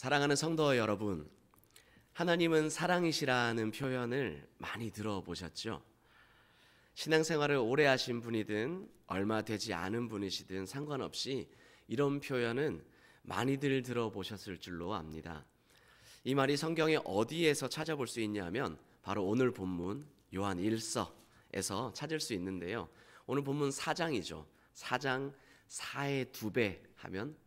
사랑하는 성도 여러분, 하나님은 사랑이시라는 표현을 많이 들어보셨죠? 신앙생활을 오래 하신 분이든 얼마 되지 않은 분이시든 상관없이 이런 표현은 많이들 들어보셨을 줄로 압니다. 이 말이 성경에 어디에서 찾아볼 수 있냐면 바로 오늘 본문 요한 1서에서 찾을 수 있는데요. 오늘 본문 4장이죠. 4장 4의 2배 하면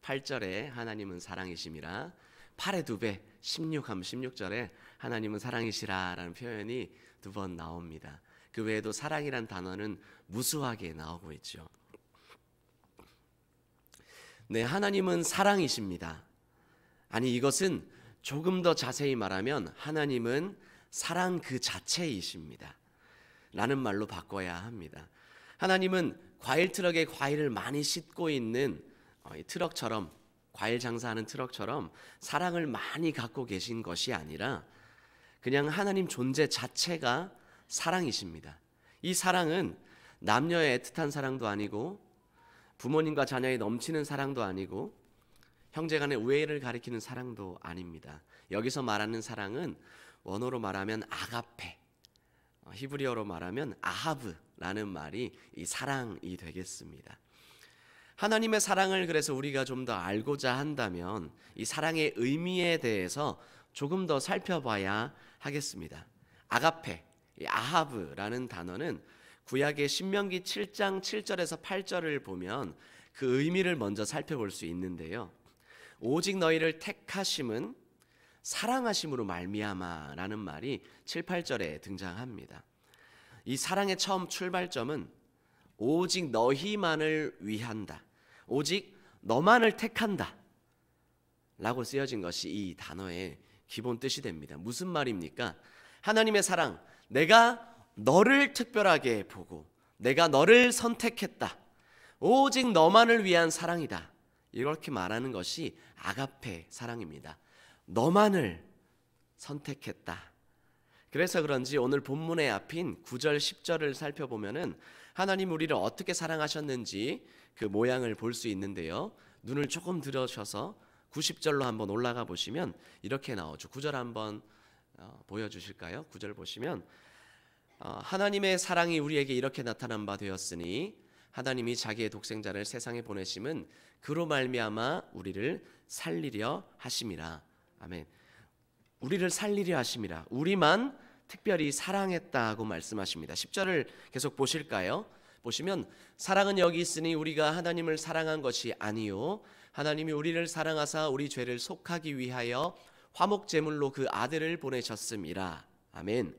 8절에 하나님은 사랑이심이라, 8의 2배 16하면 16절에 하나님은 사랑이시라라는 표현이 2번 나옵니다. 그 외에도 사랑이란 단어는 무수하게 나오고 있죠. 네, 하나님은 사랑이십니다. 아니, 이것은 조금 더 자세히 말하면 하나님은 사랑 그 자체이십니다 라는 말로 바꿔야 합니다. 하나님은 과일 트럭에 과일을 많이 싣고 있는 트럭처럼, 과일 장사하는 트럭처럼 사랑을 많이 갖고 계신 것이 아니라 그냥 하나님 존재 자체가 사랑이십니다. 이 사랑은 남녀의 애틋한 사랑도 아니고 부모님과 자녀의 넘치는 사랑도 아니고 형제 간의 우애를 가리키는 사랑도 아닙니다. 여기서 말하는 사랑은 원어로 말하면 아가페, 히브리어로 말하면 아하브라는 말이 이 사랑이 되겠습니다. 하나님의 사랑을 그래서 우리가 좀 더 알고자 한다면 이 사랑의 의미에 대해서 조금 더 살펴봐야 하겠습니다. 아가페, 아하브라는 단어는 구약의 신명기 7장 7절에서 8절을 보면 그 의미를 먼저 살펴볼 수 있는데요. 오직 너희를 택하심은 사랑하심으로 말미암아라는 말이 7, 8절에 등장합니다. 이 사랑의 처음 출발점은 오직 너희만을 위한다, 오직 너만을 택한다 라고 쓰여진 것이 이 단어의 기본 뜻이 됩니다. 무슨 말입니까? 하나님의 사랑, 내가 너를 특별하게 보고 내가 너를 선택했다, 오직 너만을 위한 사랑이다, 이렇게 말하는 것이 아가페 사랑입니다. 너만을 선택했다. 그래서 그런지 오늘 본문의 앞인 9절 10절을 살펴보면은 하나님 우리를 어떻게 사랑하셨는지 그 모양을 볼 수 있는데요. 눈을 조금 들으셔서 90절로 한번 올라가 보시면 이렇게 나오죠. 9절 한번 보여주실까요? 9절 보시면 하나님의 사랑이 우리에게 이렇게 나타난 바 되었으니 하나님이 자기의 독생자를 세상에 보내심은 그로 말미암아 우리를 살리려 하심이라. 아멘. 우리를 살리려 하심이라. 우리만 특별히 사랑했다고 말씀하십니다. 10절을 계속 보실까요? 보시면 사랑은 여기 있으니 우리가 하나님을 사랑한 것이 아니요 하나님이 우리를 사랑하사 우리 죄를 속하기 위하여 화목제물로 그 아들을 보내셨음이라. 아멘.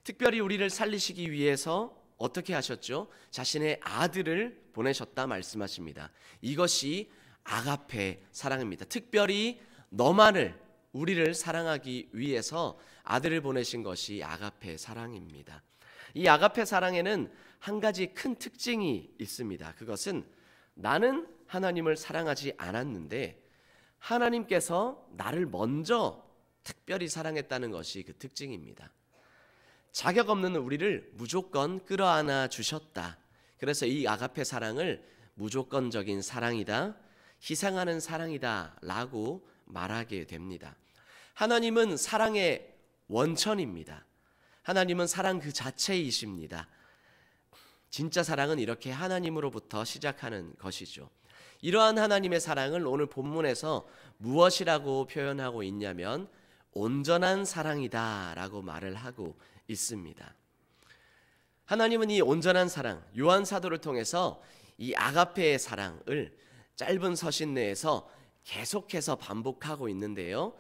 특별히 우리를 살리시기 위해서 어떻게 하셨죠? 자신의 아들을 보내셨다 말씀하십니다. 이것이 아가페 사랑입니다. 특별히 너만을, 우리를 사랑하기 위해서 아들을 보내신 것이 아가페 사랑입니다. 이 아가페 사랑에는 한 가지 큰 특징이 있습니다. 그것은 나는 하나님을 사랑하지 않았는데 하나님께서 나를 먼저 특별히 사랑했다는 것이 그 특징입니다. 자격 없는 우리를 무조건 끌어안아 주셨다. 그래서 이 아가페 사랑을 무조건적인 사랑이다, 희생하는 사랑이다 라고 말하게 됩니다. 하나님은 사랑의 원천입니다. 하나님은 사랑 그 자체이십니다. 진짜 사랑은 이렇게 하나님으로부터 시작하는 것이죠. 이러한 하나님의 사랑을 오늘 본문에서 무엇이라고 표현하고 있냐면 온전한 사랑이다 라고 말을 하고 있습니다. 하나님은 이 온전한 사랑, 요한 사도를 통해서 이 아가페의 사랑을 짧은 서신 내에서 계속해서 반복하고 있는데요.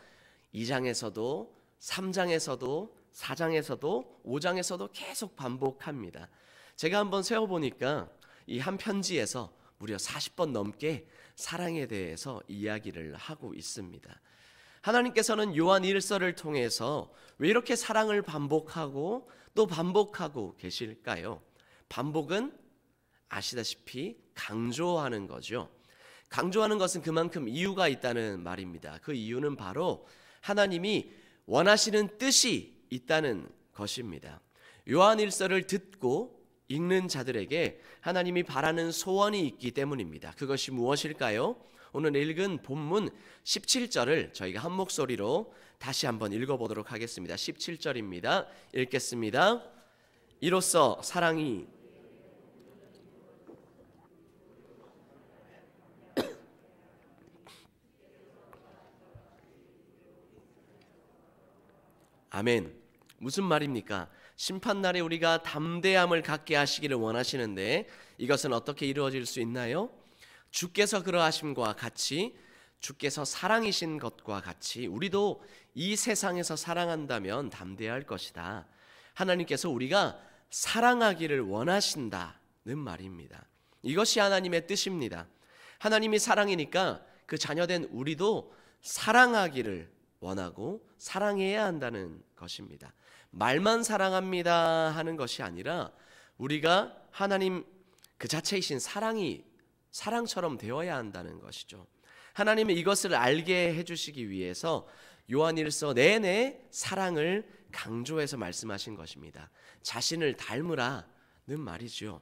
2장에서도 3장에서도 4장에서도 5장에서도 계속 반복합니다. 제가 한번 세어보니까 이 한 편지에서 무려 40번 넘게 사랑에 대해서 이야기를 하고 있습니다. 하나님께서는 요한 1서를 통해서 왜 이렇게 사랑을 반복하고 또 반복하고 계실까요? 반복은 아시다시피 강조하는 거죠. 강조하는 것은 그만큼 이유가 있다는 말입니다. 그 이유는 바로 하나님이 원하시는 뜻이 있다는 것입니다. 요한 1서를 듣고 읽는 자들에게 하나님이 바라는 소원이 있기 때문입니다. 그것이 무엇일까요? 오늘 읽은 본문 17절을 저희가 한 목소리로 다시 한번 읽어보도록 하겠습니다. 17절입니다. 읽겠습니다. 이로써 사랑이 아멘. 무슨 말입니까? 심판날에 우리가 담대함을 갖게 하시기를 원하시는데 이것은 어떻게 이루어질 수 있나요? 주께서 그러하심과 같이, 주께서 사랑이신 것과 같이 우리도 이 세상에서 사랑한다면 담대할 것이다. 하나님께서 우리가 사랑하기를 원하신다는 말입니다. 이것이 하나님의 뜻입니다. 하나님이 사랑이니까 그 자녀된 우리도 사랑하기를 원하고 사랑해야 한다는 것입니다. 말만 사랑합니다 하는 것이 아니라 우리가 하나님 그 자체이신 사랑처럼 되어야 한다는 것이죠. 하나님은 이것을 알게 해주시기 위해서 요한일서 내내 사랑을 강조해서 말씀하신 것입니다. 자신을 닮으라는 말이죠.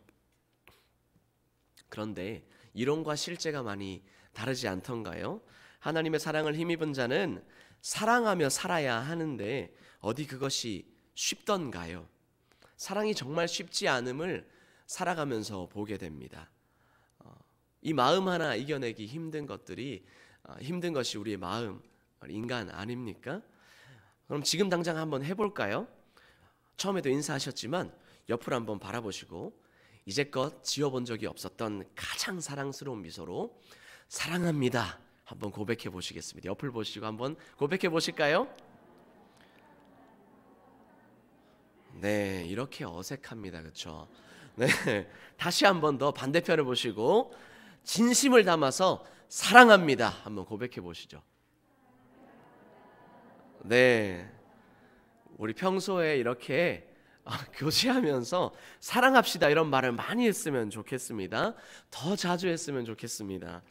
그런데 이론과 실제가 많이 다르지 않던가요? 하나님의 사랑을 힘입은 자는 사랑하며 살아야 하는데 어디 그것이 쉽던가요? 사랑이 정말 쉽지 않음을 살아가면서 보게 됩니다. 이 마음 하나 이겨내기 힘든 것이 우리의 마음, 인간 아닙니까? 그럼 지금 당장 한번 해볼까요? 처음에도 인사하셨지만 옆을 한번 바라보시고 이제껏 지어본 적이 없었던 가장 사랑스러운 미소로 사랑합니다 한번 고백해 보시겠습니다. 옆을 보시고 한번 고백해 보실까요? 네, 이렇게 어색합니다. 그렇죠? 네, 다시 한번 더 반대편을 보시고 진심을 담아서 사랑합니다 한번 고백해 보시죠. 네, 우리 평소에 이렇게 교제하면서 사랑합시다 이런 말을 많이 했으면 좋겠습니다. 더 자주 했으면 좋겠습니다.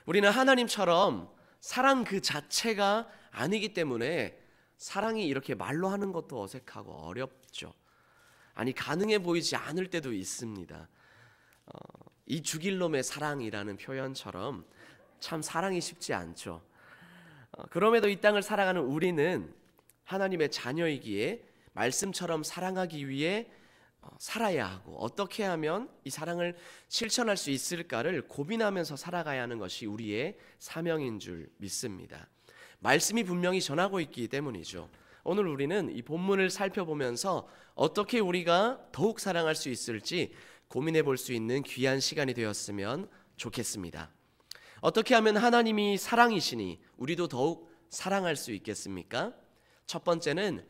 우리는 하나님처럼 사랑 그 자체가 아니기 때문에 사랑이 이렇게 말로 하는 것도 어색하고 어렵죠. 아니 가능해 보이지 않을 때도 있습니다. 이 죽일 놈의 사랑이라는 표현처럼 참 사랑이 쉽지 않죠. 그럼에도 이 땅을 살아가는 우리는 하나님의 자녀이기에 말씀처럼 사랑하기 위해 살아야 하고 어떻게 하면 이 사랑을 실천할 수 있을까를 고민하면서 살아가야 하는 것이 우리의 사명인 줄 믿습니다. 말씀이 분명히 전하고 있기 때문이죠. 오늘 우리는 이 본문을 살펴보면서 어떻게 우리가 더욱 사랑할 수 있을지 고민해 볼 수 있는 귀한 시간이 되었으면 좋겠습니다. 어떻게 하면 하나님이 사랑이시니 우리도 더욱 사랑할 수 있겠습니까? 첫 번째는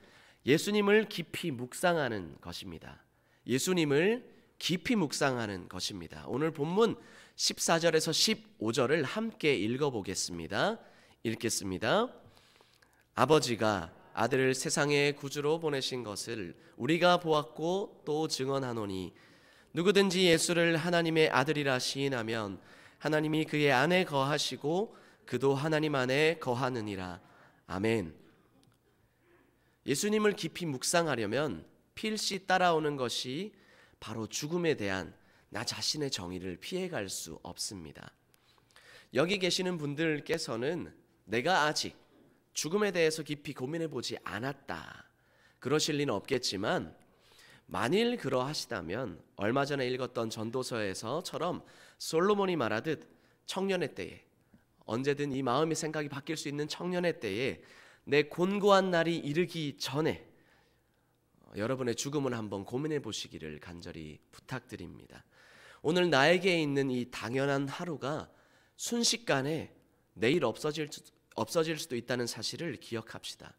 예수님을 깊이 묵상하는 것입니다. 예수님을 깊이 묵상하는 것입니다. 오늘 본문 14절에서 15절을 함께 읽어보겠습니다. 읽겠습니다. 아버지가 아들을 세상의 구주로 보내신 것을 우리가 보았고 또 증언하노니 누구든지 예수를 하나님의 아들이라 시인하면 하나님이 그의 안에 거하시고 그도 하나님 안에 거하느니라. 아멘. 예수님을 깊이 묵상하려면 필시 따라오는 것이 바로 죽음에 대한 나 자신의 정의를 피해갈 수 없습니다. 여기 계시는 분들께서는 내가 아직 죽음에 대해서 깊이 고민해보지 않았다 그러실 리는 없겠지만 만일 그러하시다면 얼마 전에 읽었던 전도서에서처럼 솔로몬이 말하듯 청년의 때에 언제든 이 마음의 생각이 바뀔 수 있는 청년의 때에 내 곤고한 날이 이르기 전에 여러분의 죽음을 한번 고민해 보시기를 간절히 부탁드립니다. 오늘 나에게 있는 이 당연한 하루가 순식간에 내일 없어질 수도 있다는 사실을 기억합시다.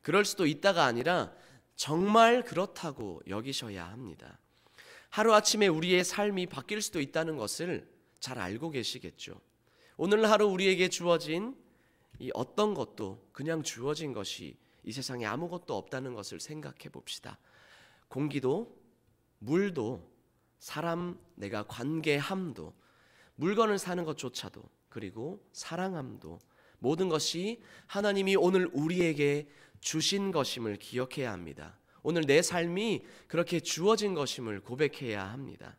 그럴 수도 있다가 아니라 정말 그렇다고 여기셔야 합니다. 하루아침에 우리의 삶이 바뀔 수도 있다는 것을 잘 알고 계시겠죠. 오늘 하루 우리에게 주어진 이 어떤 것도 그냥 주어진 것이 이 세상에 아무것도 없다는 것을 생각해 봅시다. 공기도, 물도, 사람, 내가 관계함도, 물건을 사는 것조차도, 그리고 사랑함도 모든 것이 하나님이 오늘 우리에게 주신 것임을 기억해야 합니다. 오늘 내 삶이 그렇게 주어진 것임을 고백해야 합니다.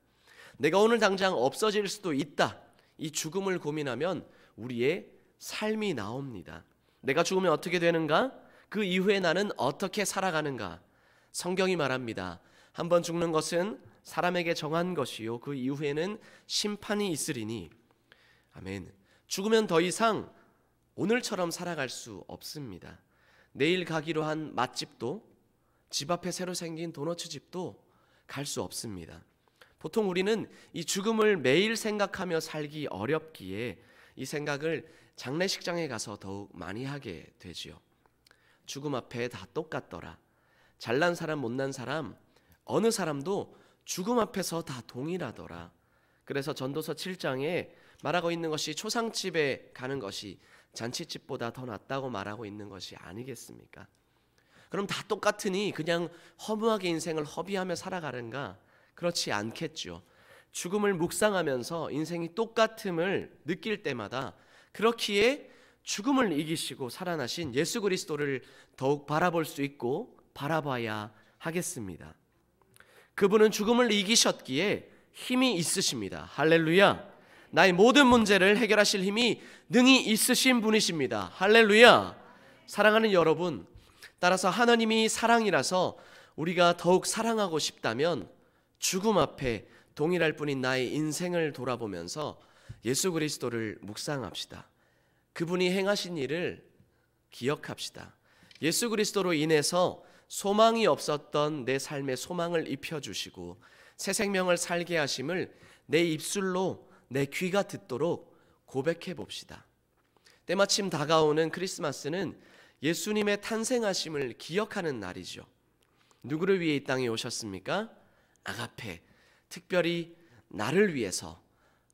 내가 오늘 당장 없어질 수도 있다. 이 죽음을 고민하면 우리의 삶이 나옵니다. 내가 죽으면 어떻게 되는가? 그 이후에 나는 어떻게 살아가는가? 성경이 말합니다. 한번 죽는 것은 사람에게 정한 것이요 그 이후에는 심판이 있으리니. 아멘. 죽으면 더 이상 오늘처럼 살아갈 수 없습니다. 내일 가기로 한 맛집도, 집 앞에 새로 생긴 도너츠 집도 갈 수 없습니다. 보통 우리는 이 죽음을 매일 생각하며 살기 어렵기에 이 생각을 장례식장에 가서 더욱 많이 하게 되지요. 죽음 앞에 다 똑같더라. 잘난 사람 못난 사람 어느 사람도 죽음 앞에서 다 동일하더라. 그래서 전도서 7장에 말하고 있는 것이 초상집에 가는 것이 잔치집보다 더 낫다고 말하고 있는 것이 아니겠습니까? 그럼 다 똑같으니 그냥 허무하게 인생을 허비하며 살아가는가? 그렇지 않겠죠. 죽음을 묵상하면서 인생이 똑같음을 느낄 때마다 그렇기에 죽음을 이기시고 살아나신 예수 그리스도를 더욱 바라볼 수 있고 바라봐야 하겠습니다. 그분은 죽음을 이기셨기에 힘이 있으십니다. 할렐루야. 나의 모든 문제를 해결하실 힘이 능히 있으신 분이십니다. 할렐루야. 사랑하는 여러분, 따라서 하나님이 사랑이라서 우리가 더욱 사랑하고 싶다면 죽음 앞에 동일할 뿐인 나의 인생을 돌아보면서 예수 그리스도를 묵상합시다. 그분이 행하신 일을 기억합시다. 예수 그리스도로 인해서 소망이 없었던 내 삶에 소망을 입혀주시고 새 생명을 살게 하심을 내 입술로 내 귀가 듣도록 고백해 봅시다. 때마침 다가오는 크리스마스는 예수님의 탄생하심을 기억하는 날이죠. 누구를 위해 이 땅에 오셨습니까? 아가페, 특별히 나를 위해서,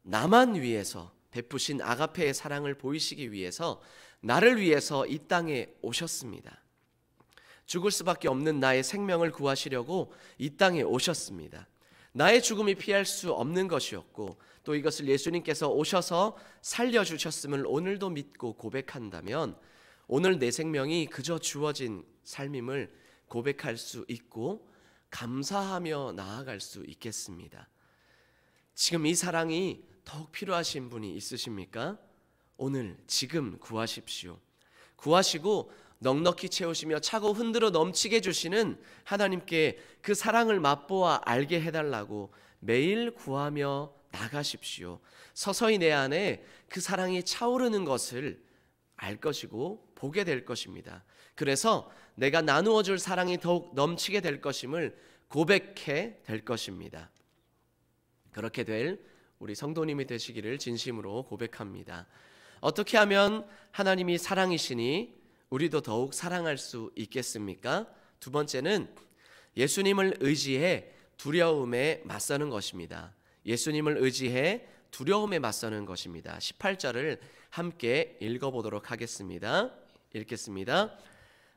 나만 위해서 베푸신 아가페의 사랑을 보이시기 위해서 나를 위해서 이 땅에 오셨습니다. 죽을 수밖에 없는 나의 생명을 구하시려고 이 땅에 오셨습니다. 나의 죽음이 피할 수 없는 것이었고 또 이것을 예수님께서 오셔서 살려주셨음을 오늘도 믿고 고백한다면 오늘 내 생명이 그저 주어진 삶임을 고백할 수 있고 감사하며 나아갈 수 있겠습니다. 지금 이 사랑이 더욱 필요하신 분이 있으십니까? 오늘 지금 구하십시오. 구하시고 넉넉히 채우시며 차고 흔들어 넘치게 주시는 하나님께 그 사랑을 맛보아 알게 해달라고 매일 구하며 나가십시오. 서서히 내 안에 그 사랑이 차오르는 것을 알 것이고 보게 될 것입니다. 그래서 내가 나누어 줄 사랑이 더욱 넘치게 될 것임을 고백해 될 것입니다. 그렇게 될 우리 성도님이 되시기를 진심으로 고백합니다. 어떻게 하면 하나님이 사랑이시니 우리도 더욱 사랑할 수 있겠습니까? 두 번째는 예수님을 의지해 두려움에 맞서는 것입니다. 예수님을 의지해 두려움에 맞서는 것입니다. 18절을 함께 읽어보도록 하겠습니다. 읽겠습니다.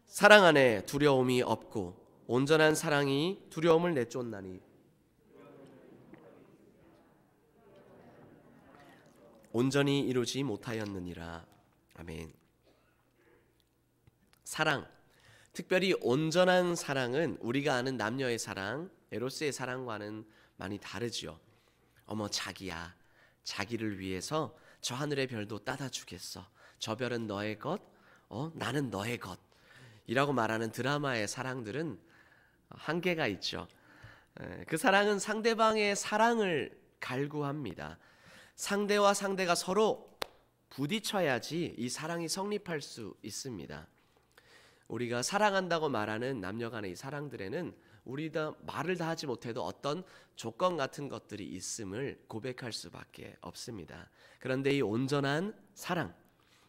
사랑 안에 두려움이 없고 온전한 사랑이 두려움을 내쫓나니 온전히 이루지 못하였느니라. 아멘. 사랑, 특별히 온전한 사랑은 우리가 아는 남녀의 사랑, 에로스의 사랑과는 많이 다르지요. 어머 자기야, 자기를 위해서 저 하늘의 별도 따다 주겠어. 저 별은 너의 것, 나는 너의 것 이라고 말하는 드라마의 사랑들은 한계가 있죠. 그 사랑은 상대방의 사랑을 갈구합니다. 상대와 상대가 서로 부딪혀야지 이 사랑이 성립할 수 있습니다. 우리가 사랑한다고 말하는 남녀 간의 이 사랑들에는 우리가 말을 다 하지 못해도 어떤 조건 같은 것들이 있음을 고백할 수밖에 없습니다. 그런데 이 온전한 사랑,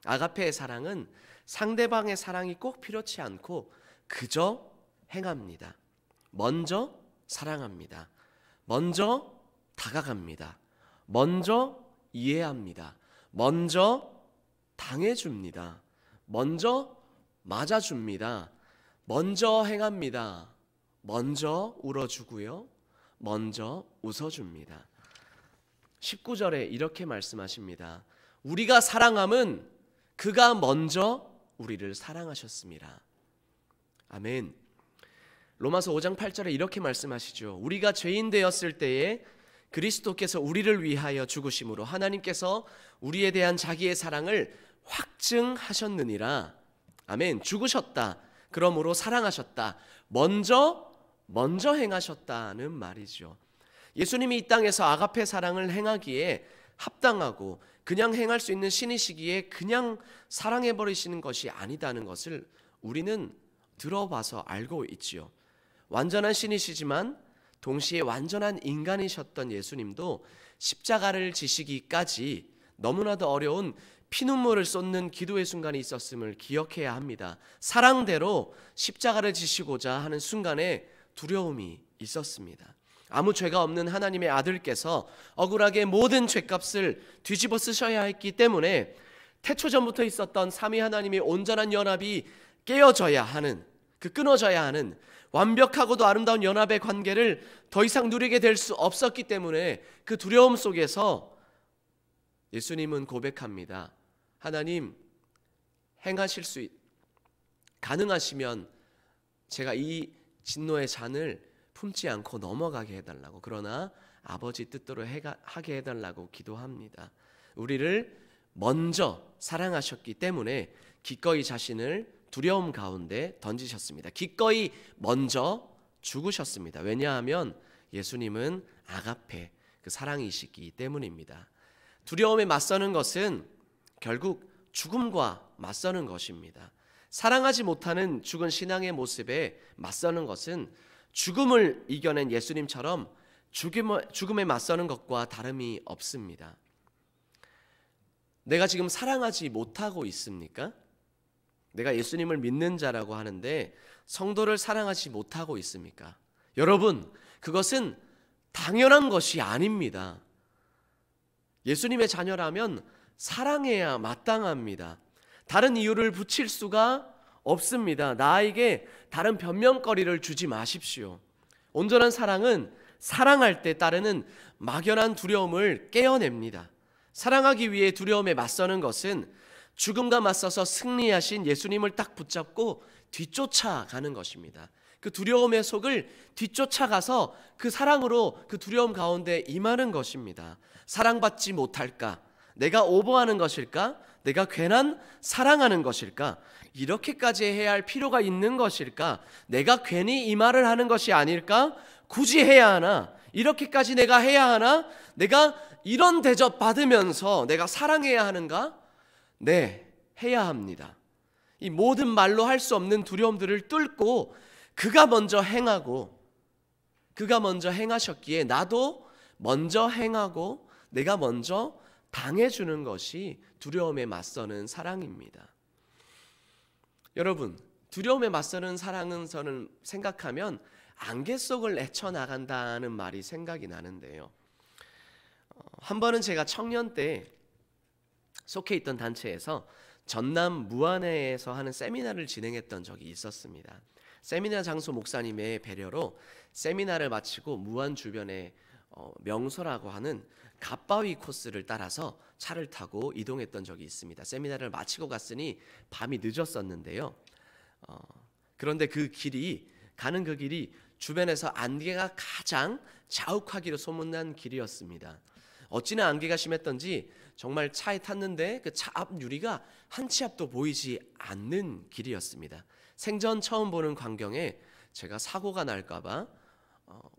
아가페의 사랑은 상대방의 사랑이 꼭 필요치 않고 그저 행합니다. 먼저 사랑합니다. 먼저 다가갑니다. 먼저 이해합니다. 먼저 당해줍니다. 먼저 맞아줍니다. 먼저 행합니다. 먼저 울어주고요. 먼저 웃어줍니다. 19절에 이렇게 말씀하십니다. 우리가 사랑함은 그가 먼저 우리를 사랑하셨습니다. 아멘. 로마서 5장 8절에 이렇게 말씀하시죠. 우리가 죄인 되었을 때에 그리스도께서 우리를 위하여 죽으심으로 하나님께서 우리에 대한 자기의 사랑을 확증하셨느니라. 아멘. 죽으셨다. 그러므로 사랑하셨다. 먼저 행하셨다는 말이죠. 예수님이 이 땅에서 아가페 사랑을 행하기에 합당하고 그냥 행할 수 있는 신이시기에 그냥 사랑해버리시는 것이 아니다는 것을 우리는 들어봐서 알고 있지요. 완전한 신이시지만 동시에 완전한 인간이셨던 예수님도 십자가를 지시기까지 너무나도 어려운 피눈물을 쏟는 기도의 순간이 있었음을 기억해야 합니다. 사랑대로 십자가를 지시고자 하는 순간에 두려움이 있었습니다. 아무 죄가 없는 하나님의 아들께서 억울하게 모든 죄값을 뒤집어 쓰셔야 했기 때문에 태초 전부터 있었던 삼위 하나님의 온전한 연합이 깨어져야 하는, 끊어져야 하는 완벽하고도 아름다운 연합의 관계를 더 이상 누리게 될 수 없었기 때문에 그 두려움 속에서 예수님은 고백합니다. 하나님, 가능하시면 제가 이 진노의 잔을 품지 않고 넘어가게 해달라고, 그러나 아버지 뜻대로 하게 해달라고 기도합니다. 우리를 먼저 사랑하셨기 때문에 기꺼이 자신을 두려움 가운데 던지셨습니다. 기꺼이 먼저 죽으셨습니다. 왜냐하면 예수님은 아가페, 그 사랑이시기 때문입니다. 두려움에 맞서는 것은 결국 죽음과 맞서는 것입니다. 사랑하지 못하는 죽은 신앙의 모습에 맞서는 것은 죽음을 이겨낸 예수님처럼 죽음에 맞서는 것과 다름이 없습니다. 내가 지금 사랑하지 못하고 있습니까? 내가 예수님을 믿는 자라고 하는데 성도를 사랑하지 못하고 있습니까? 여러분, 그것은 당연한 것이 아닙니다. 예수님의 자녀라면 사랑해야 마땅합니다. 다른 이유를 붙일 수가 없습니다. 나에게 다른 변명거리를 주지 마십시오. 온전한 사랑은 사랑할 때 따르는 막연한 두려움을 깨어냅니다. 사랑하기 위해 두려움에 맞서는 것은 죽음과 맞서서 승리하신 예수님을 딱 붙잡고 뒤쫓아가는 것입니다. 그 두려움의 속을 뒤쫓아가서 그 사랑으로 그 두려움 가운데 임하는 것입니다. 사랑받지 못할까? 내가 오버하는 것일까? 내가 괜한 사랑하는 것일까? 이렇게까지 해야 할 필요가 있는 것일까? 내가 괜히 이 말을 하는 것이 아닐까? 굳이 해야 하나? 이렇게까지 내가 해야 하나? 내가 이런 대접 받으면서 내가 사랑해야 하는가? 네, 해야 합니다. 이 모든 말로 할 수 없는 두려움들을 뚫고 그가 먼저 행하고 그가 먼저 행하셨기에 나도 먼저 행하고 내가 먼저 당해주는 것이 두려움에 맞서는 사랑입니다. 여러분, 두려움에 맞서는 사랑은 저는 생각하면 안개 속을 헤쳐나간다는 말이 생각이 나는데요. 한 번은 제가 청년 때 속해 있던 단체에서 전남 무안에서 하는 세미나를 진행했던 적이 있었습니다. 세미나 장소 목사님의 배려로 세미나를 마치고 무안 주변에 명소라고 하는 갓바위 코스를 따라서 차를 타고 이동했던 적이 있습니다. 세미나를 마치고 갔으니 밤이 늦었었는데요. 그런데 가는 그 길이 주변에서 안개가 가장 자욱하기로 소문난 길이었습니다. 어찌나 안개가 심했던지 정말 차에 탔는데 그 차 앞 유리가 한 치 앞도 보이지 않는 길이었습니다. 생전 처음 보는 광경에 제가 사고가 날까봐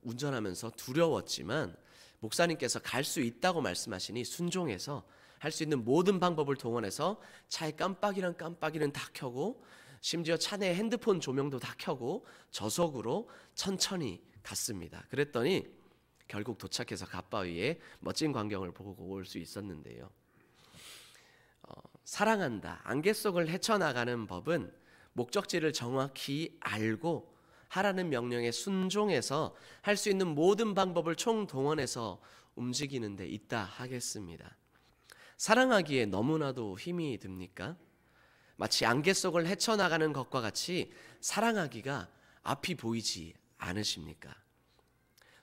운전하면서 두려웠지만 목사님께서 갈 수 있다고 말씀하시니 순종해서 할 수 있는 모든 방법을 동원해서 차에 깜빡이란 깜빡이는 다 켜고 심지어 차 내 핸드폰 조명도 다 켜고 저속으로 천천히 갔습니다. 그랬더니 결국 도착해서 갓바위에 멋진 광경을 보고 올 수 있었는데요. 사랑한다, 안개 속을 헤쳐나가는 법은 목적지를 정확히 알고 하라는 명령에 순종해서 할 수 있는 모든 방법을 총동원해서 움직이는 데 있다 하겠습니다. 사랑하기에 너무나도 힘이 듭니까? 마치 안개 속을 헤쳐나가는 것과 같이 사랑하기가 앞이 보이지 않으십니까?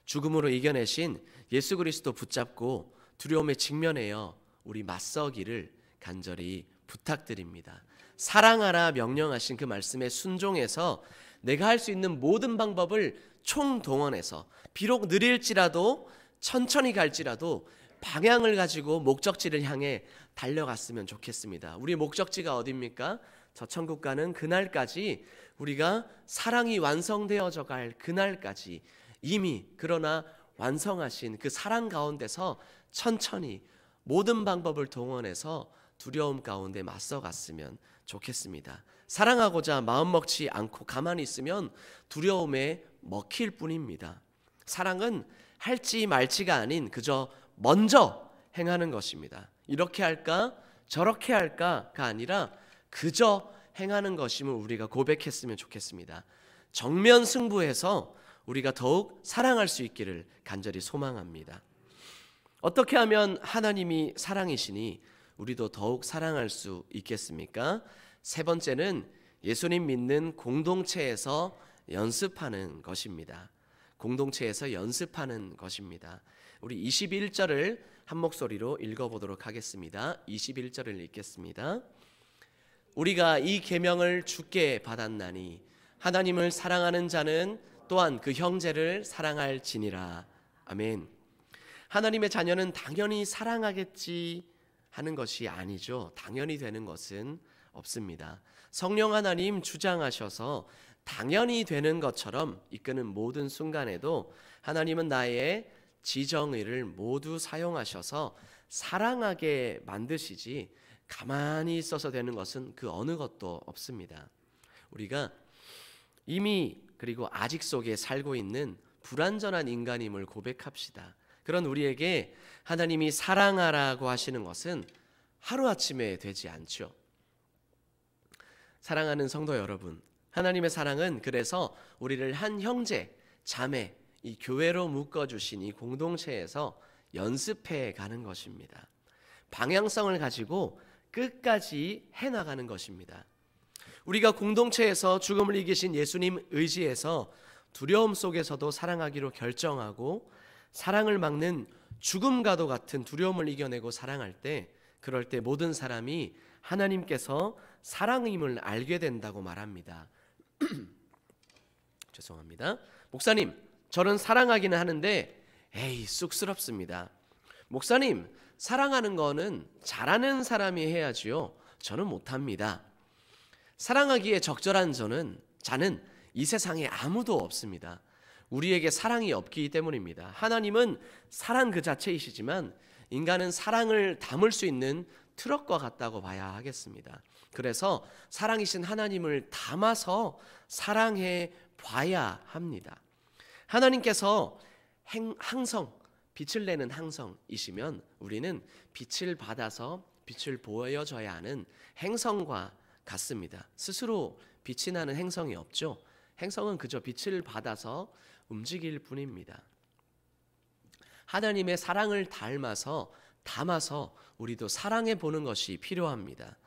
죽음으로 이겨내신 예수 그리스도 붙잡고 두려움에 직면하여 우리 맞서기를 간절히 부탁드립니다. 사랑하라 명령하신 그 말씀에 순종해서 내가 할 수 있는 모든 방법을 총동원해서 비록 느릴지라도 천천히 갈지라도 방향을 가지고 목적지를 향해 달려갔으면 좋겠습니다. 우리 목적지가 어디입니까? 저 천국 가는 그날까지, 우리가 사랑이 완성되어져 갈 그날까지 이미 그러나 완성하신 그 사랑 가운데서 천천히 모든 방법을 동원해서 두려움 가운데 맞서갔으면 좋겠습니다. 사랑하고자 마음 먹지 않고 가만히 있으면 두려움에 먹힐 뿐입니다. 사랑은 할지 말지가 아닌 그저 먼저 행하는 것입니다. 이렇게 할까 저렇게 할까가 아니라 그저 행하는 것임을 우리가 고백했으면 좋겠습니다. 정면 승부해서 우리가 더욱 사랑할 수 있기를 간절히 소망합니다. 어떻게 하면 하나님이 사랑이시니 우리도 더욱 사랑할 수 있겠습니까? 세 번째는 예수님 믿는 공동체에서 연습하는 것입니다. 공동체에서 연습하는 것입니다. 우리 21절을 한 목소리로 읽어보도록 하겠습니다. 21절을 읽겠습니다. 우리가 이 계명을 주께 받았나니 하나님을 사랑하는 자는 또한 그 형제를 사랑할지니라. 아멘. 하나님의 자녀는 당연히 사랑하겠지 하는 것이 아니죠. 당연히 되는 것은 없습니다. 성령 하나님 주장하셔서 당연히 되는 것처럼 이끄는 모든 순간에도 하나님은 나의 지정의를 모두 사용하셔서 사랑하게 만드시지 가만히 있어서 되는 것은 그 어느 것도 없습니다. 우리가 이미 그리고 아직 속에 살고 있는 불완전한 인간임을 고백합시다. 그런 우리에게 하나님이 사랑하라고 하시는 것은 하루아침에 되지 않죠. 사랑하는 성도 여러분, 하나님의 사랑은 그래서 우리를 한 형제, 자매, 이 교회로 묶어주신 이 공동체에서 연습해 가는 것입니다. 방향성을 가지고 끝까지 해나가는 것입니다. 우리가 공동체에서 죽음을 이기신 예수님 의지해서 두려움 속에서도 사랑하기로 결정하고 사랑을 막는 죽음과도 같은 두려움을 이겨내고 사랑할 때, 그럴 때 모든 사람이 하나님께서 사랑임을 알게 된다고 말합니다. 죄송합니다. 목사님, 저는 사랑하기는 하는데 에이 쑥스럽습니다. 목사님, 사랑하는 거는 잘하는 사람이 해야지요. 저는 못합니다. 사랑하기에 적절한 자는 이 세상에 아무도 없습니다. 우리에게 사랑이 없기 때문입니다. 하나님은 사랑 그 자체이시지만 인간은 사랑을 담을 수 있는 트럭과 같다고 봐야 하겠습니다. 그래서 사랑이신 하나님을 담아서 사랑해 봐야 합니다. 하나님께서 항성, 빛을 내는 항성이시면 우리는 빛을 받아서 빛을 보여줘야 하는 행성과 같습니다. 스스로 빛이 나는 행성이 없죠. 행성은 그저 빛을 받아서 움직일 뿐입니다. 하나님의 사랑을 담아서 우리도 사랑해 보는 것이 필요합니다.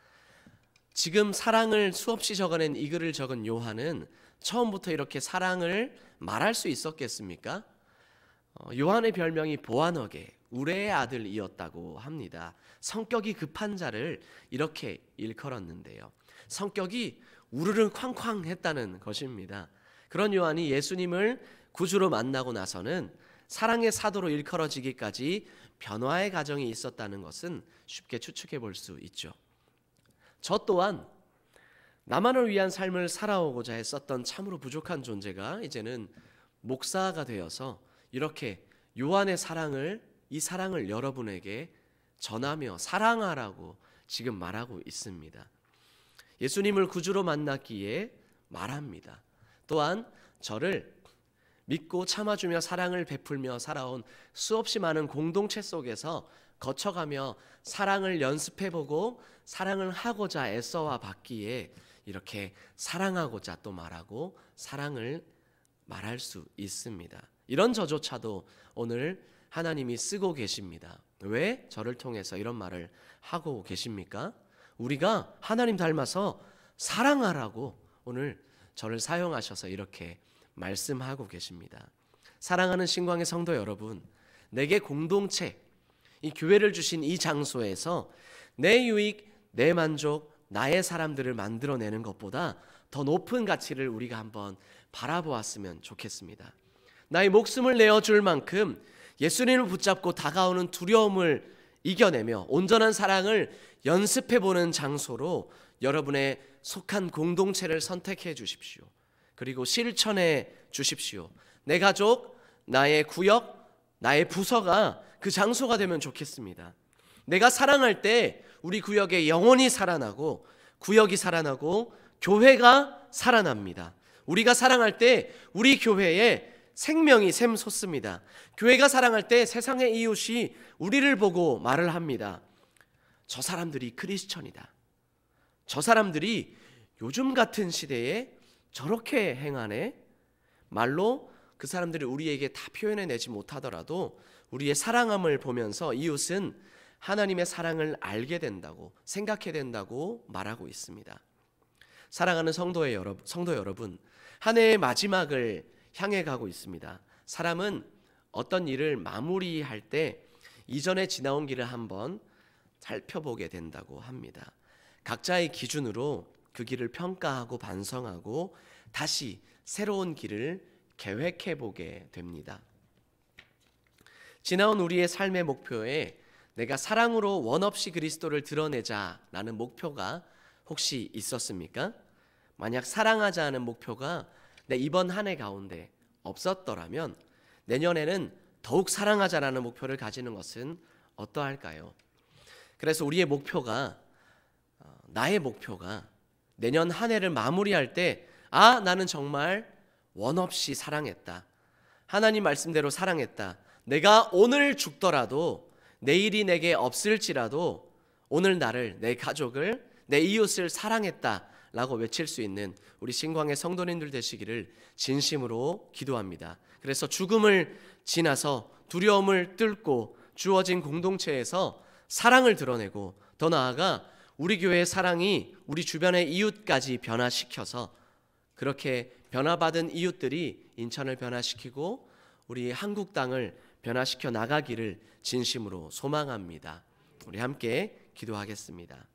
지금 사랑을 수없이 적어낸 이 글을 적은 요한은 처음부터 이렇게 사랑을 말할 수 있었겠습니까? 요한의 별명이 보아너게, 우레의 아들이었다고 합니다. 성격이 급한 자를 이렇게 일컬었는데요. 성격이 우르르 쾅쾅 했다는 것입니다. 그런 요한이 예수님을 구주로 만나고 나서는 사랑의 사도로 일컬어지기까지 변화의 과정이 있었다는 것은 쉽게 추측해 볼 수 있죠. 저 또한 나만을 위한 삶을 살아오고자 했었던 참으로 부족한 존재가 이제는 목사가 되어서 이렇게 요한의 이 사랑을 여러분에게 전하며 사랑하라고 지금 말하고 있습니다. 예수님을 구주로 만났기에 말합니다. 또한 저를 믿고 참아주며 사랑을 베풀며 살아온 수없이 많은 공동체 속에서 거쳐가며 사랑을 연습해보고 사랑을 하고자 애써와 봤기에 이렇게 사랑하고자 또 말하고 사랑을 말할 수 있습니다. 이런 저조차도 오늘 하나님이 쓰고 계십니다. 왜 저를 통해서 이런 말을 하고 계십니까? 우리가 하나님 닮아서 사랑하라고 오늘 저를 사용하셔서 이렇게 말씀하고 계십니다. 사랑하는 신광의 성도 여러분, 내게 공동체, 이 교회를 주신 이 장소에서 내 유익, 내 만족, 나의 사람들을 만들어내는 것보다 더 높은 가치를 우리가 한번 바라보았으면 좋겠습니다. 나의 목숨을 내어줄 만큼 예수님을 붙잡고 다가오는 두려움을 이겨내며 온전한 사랑을 연습해보는 장소로 여러분의 속한 공동체를 선택해 주십시오. 그리고 실천해 주십시오. 내 가족, 나의 구역, 나의 부서가 그 장소가 되면 좋겠습니다. 내가 사랑할 때 우리 구역에 영혼이 살아나고, 구역이 살아나고, 교회가 살아납니다. 우리가 사랑할 때 우리 교회에 생명이 샘솟습니다. 교회가 사랑할 때 세상의 이웃이 우리를 보고 말을 합니다. 저 사람들이 크리스천이다. 저 사람들이 요즘 같은 시대에 저렇게 행하네. 말로 그 사람들이 우리에게 다 표현해내지 못하더라도 우리의 사랑함을 보면서 이웃은 하나님의 사랑을 알게 된다고, 생각해야 된다고 말하고 있습니다. 사랑하는 성도 여러분, 한 해의 마지막을 향해 가고 있습니다. 사람은 어떤 일을 마무리할 때 이전에 지나온 길을 한번 살펴보게 된다고 합니다. 각자의 기준으로 그 길을 평가하고 반성하고 다시 새로운 길을 계획해 보게 됩니다. 지나온 우리의 삶의 목표에 내가 사랑으로 원없이 그리스도를 드러내자라는 목표가 혹시 있었습니까? 만약 사랑하자 하는 목표가 내 이번 한 해 가운데 없었더라면 내년에는 더욱 사랑하자라는 목표를 가지는 것은 어떠할까요? 그래서 우리의 목표가, 나의 목표가 내년 한 해를 마무리할 때 나는 정말 원없이 사랑했다. 하나님 말씀대로 사랑했다. 내가 오늘 죽더라도, 내일이 내게 없을지라도 오늘 나를, 내 가족을, 내 이웃을 사랑했다 라고 외칠 수 있는 우리 신광의 성도님들 되시기를 진심으로 기도합니다. 그래서 죽음을 지나서 두려움을 뚫고 주어진 공동체에서 사랑을 드러내고, 더 나아가 우리 교회의 사랑이 우리 주변의 이웃까지 변화시켜서 그렇게 변화받은 이웃들이 인천을 변화시키고 우리 한국 땅을 변화시켜 나가기를 진심으로 소망합니다. 우리 함께 기도하겠습니다.